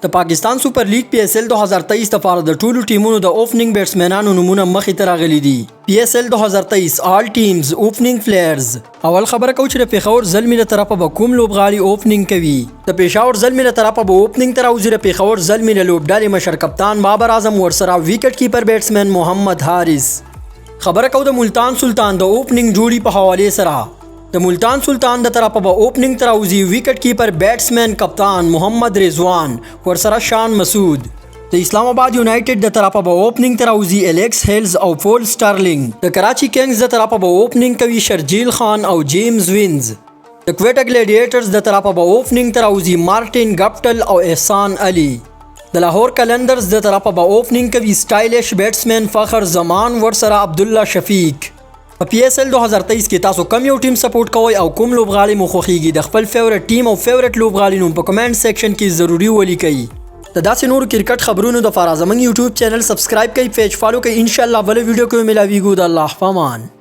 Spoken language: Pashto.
د پاکستان سپر لیگ پی اس ال 2023 لپاره د ټولو ټیمونو د اوپننګ بیټسمنانو نمونه مخې ته راغلي دي. پی اس ال 2023 آل ټیمز اوپننګ پلیئرز. اول خبره کوم چې د پیښور زلمی له طرفه به کوم لوبغاړي اوپننګ کوي. د پیښور زلمی له طرفه به اوپننګ تر اوزي د پیښور زلمی له لوبډالې مشر کپتان بابر اعظم ورسره وکټ کیپر بیټسمن محمد حارث. خبره کوم د ملتان سلطان د اوپننګ جوړي په حواله سره. د ملتان سلطان د طرفه به اوپننګ تراوزی وکټ کیپر بیټسمن کپتان محمد رضوان ورسره شان مسعود. د اسلام آباد یونایټډ د طرفه به اوپننګ تراوزی الیکس هیلز او پول سټارلینګ. د کراچي کنگز د طرفه به اوپننګ کوي شرجیل خان او جیمز وینز. د کویټا ګلیډیټرز د طرفه به اوپننګ تراوزی مارټین ګپټل او احسان علي. د لاهور کلندرز د طرفه به اوپننګ کوي سټایلش بیټسمن فخر زمان ورسره عبدالله شفیق. په پی اس ال 2023 کې تاسو کوم یو ټیم سپورټ کوئ او کوم لوبغاړي مو خوښیږي؟ د خپل فیورټ ټیم او فیورټ لوبغاړي نوم په کمنټ سیکشن کې ضروری ولیکئ. د داسې نورو کرکټ خبرونو د لپاره زموږ یوټیوب چینل سبسکرایب کړئ، پیج فالو کړئ. ان شاء الله بل ویډیو کې ملاویږو. د الله پامان.